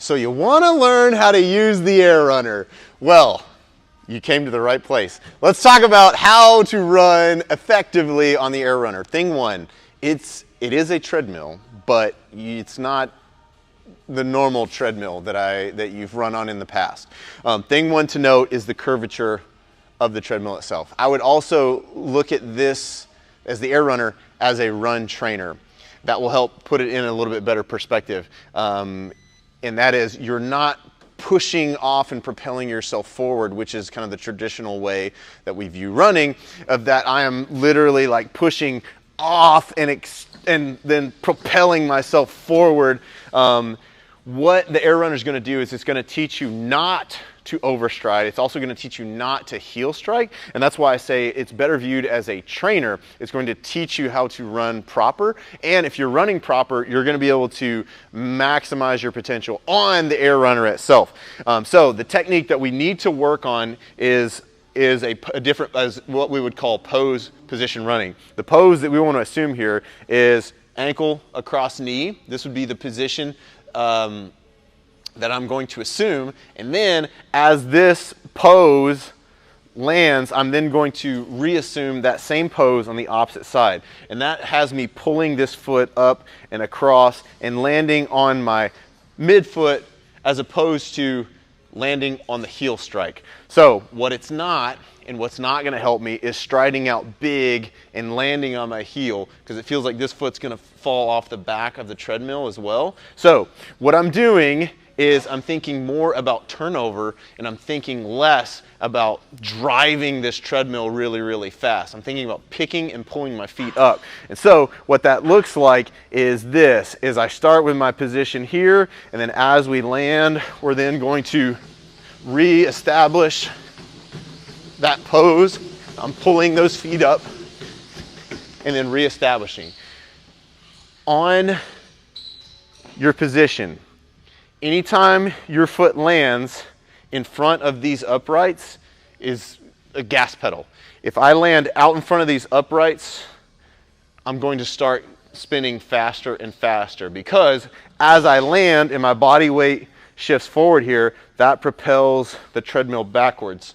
So you want to learn how to use the Air Runner. Well, you came to the right place. Let's talk about how to run effectively on the Air Runner. Thing one, it is a treadmill, but it's not the normal treadmill that you've run on in the past. Thing one to note is the curvature of the treadmill itself. I would also look at this as the Air Runner as a run trainer. That will help put it in a little bit better perspective. And that is, you're not pushing off and propelling yourself forward, which is kind of the traditional way that we view running, of that I am literally like pushing off and then propelling myself forward. What the Air Runner is going to do is it's going to teach you not to overstride. It's also going to teach you not to heel strike, and that's why I say it's better viewed as a trainer. It's going to teach you how to run proper, and if you're running proper, you're going to be able to maximize your potential on the Air Runner itself. So the technique that we need to work on is a different, as what we would call pose position running. The pose that we want to assume here is ankle across knee. This would be the position that I'm going to assume, and then as this pose lands, I'm then going to reassume that same pose on the opposite side, and that has me pulling this foot up and across and landing on my midfoot as opposed to landing on the heel strike. So what it's not, and what's not going to help me, is striding out big and landing on my heel, because it feels like this foot's going to fall off the back of the treadmill as well. So what I'm doing is I'm thinking more about turnover, and I'm thinking less about driving this treadmill really, really fast. I'm thinking about picking and pulling my feet up. And so what that looks like is this, is I start with my position here, and then as we land, we're then going to re-establish that pose. I'm pulling those feet up and then re-establishing. On your position, anytime your foot lands in front of these uprights is a gas pedal. If I land out in front of these uprights, I'm going to start spinning faster and faster, because as I land and my body weight shifts forward here, that propels the treadmill backwards.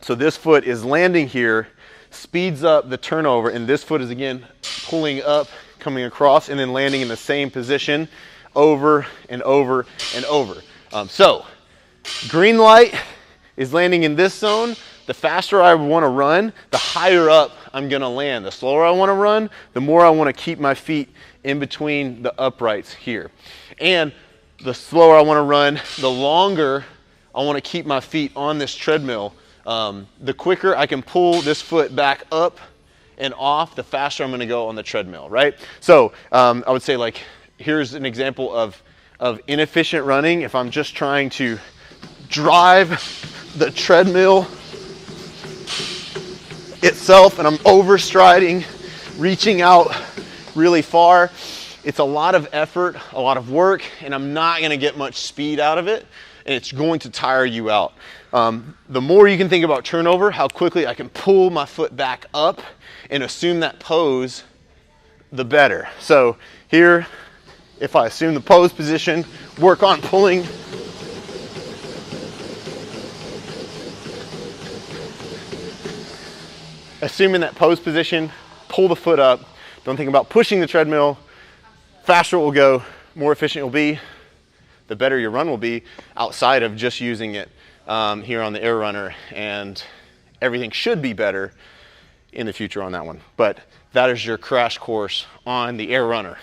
So this foot is landing here, speeds up the turnover, and this foot is again pulling up, coming across, and then landing in the same position over and over and over. So green light is landing in this zone. The faster I want to run, the higher up I'm going to land. The slower I want to run, the more I want to keep my feet in between the uprights here. And the slower I want to run, the longer I want to keep my feet on this treadmill. The quicker I can pull this foot back up and off, the faster I'm going to go on the treadmill, right? So I would say, like, here's an example of inefficient running. If I'm just trying to drive the treadmill itself and I'm overstriding, reaching out really far, it's a lot of effort, a lot of work, and I'm not going to get much speed out of it, and it's going to tire you out. The more you can think about turnover, how quickly I can pull my foot back up and assume that pose, the better. So here, if I assume the pose position, work on pulling. Assuming that pose position, pull the foot up. Don't think about pushing the treadmill. Faster it will go, more efficient it will be, the better your run will be outside of just using it here on the Air Runner, and everything should be better in the future on that one. But that is your crash course on the Air Runner.